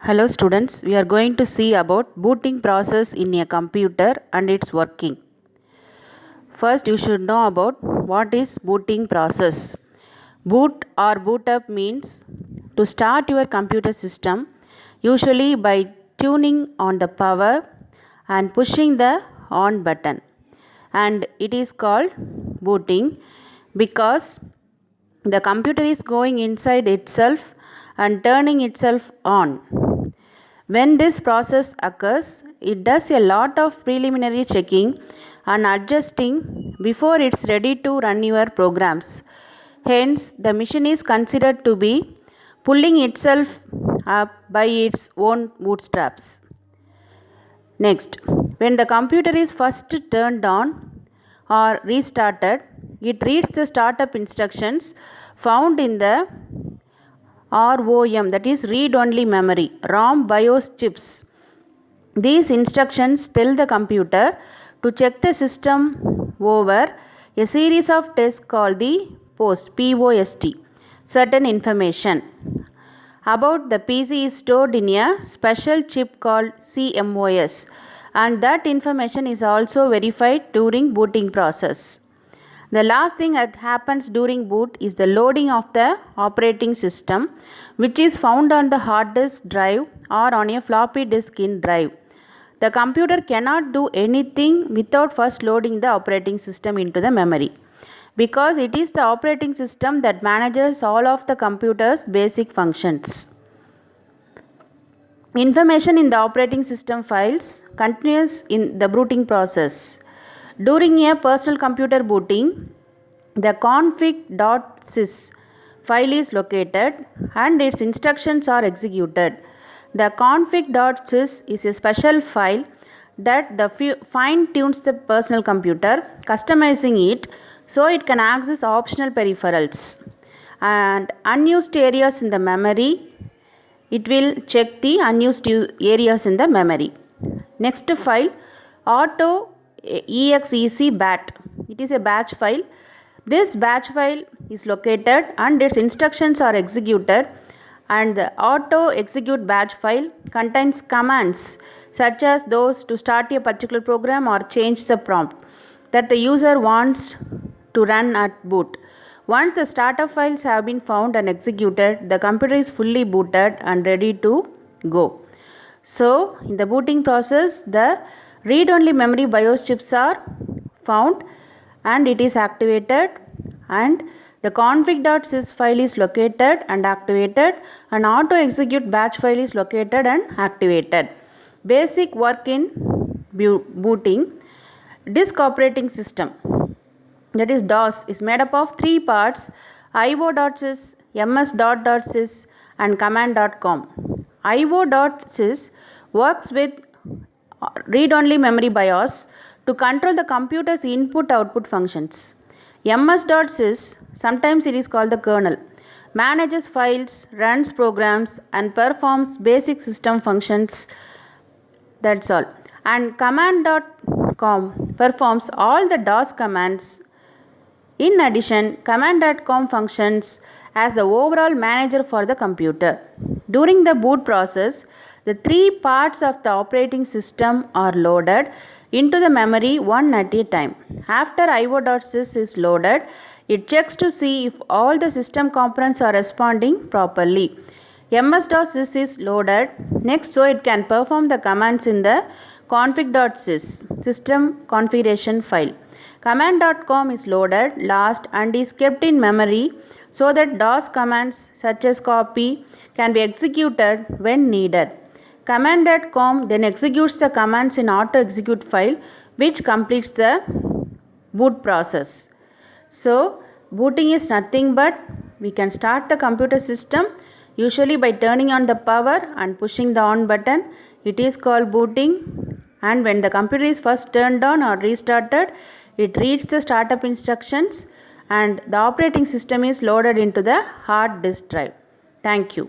Hello students, we are going to see about booting process in a computer and its working. First you should know about what is booting process. Boot or boot up means to start your computer system usually by tuning on the power and pushing the on button, and it is called booting because the computer is going inside itself and turning itself on. When this process occurs, it does a lot of preliminary checking and adjusting before it's ready to run your programs. Hence, the machine is considered to be pulling itself up by its own bootstraps. Next, when the computer is first turned on or restarted, it reads the startup instructions found in the ROM, that is read only memory, ROM BIOS chips. These instructions tell the computer to check the system over a series of tests called the POST, certain information about the PC is stored in a special chip called CMOS, and that information is also verified during booting process. The last thing that happens during boot is the loading of the operating system, which is found on the hard disk drive or on a floppy disk in drive. The computer cannot do anything without first loading the operating system into the memory, because it is the operating system that manages all of the computer's basic functions. Information in the operating system files continues in the booting process. During a personal computer booting, the config.sys file is located and its instructions are executed. The config.sys is a special file that fine tunes the personal computer, customizing it so it can access optional peripherals and unused areas in the memory. It will check the unused areas in the memory. Next file, auto exec bat. It is a batch file. This batch file is located and its instructions are executed, and the auto execute batch file contains commands such as those to start a particular program or change the prompt that the user wants to run at boot. Once the startup files have been found and executed, the computer is fully booted and ready to go. So, in the booting process, the read-only memory BIOS chips are found and it is activated, and the config.sys file is located and activated, and auto execute batch file is located and activated. Basic work in booting. Disk operating system, that is DOS, is made up of three parts: io.sys, ms.sys and command.com. io.sys works with read-only memory BIOS to control the computer's input-output functions. ms.sys, sometimes it is called the kernel, manages files, runs programs and performs basic system functions. That's all. And command.com performs all the DOS commands. In addition, command.com functions as the overall manager for the computer. During the boot process, the three parts of the operating system are loaded into the memory one at a time. After io.sys is loaded, it checks to see if all the system components are responding properly. ms.sys is loaded next so it can perform the commands in the config.sys system configuration file. Command.com is loaded last and is kept in memory so that DOS commands such as copy can be executed when needed. Command.com then executes the commands in auto execute file, which completes the boot process. So, booting is nothing but we can start the computer system usually by turning on the power and pushing the on button. It is called booting, and when the computer is first turned on or restarted, it reads the startup instructions and the operating system is loaded into the hard disk drive. Thank you.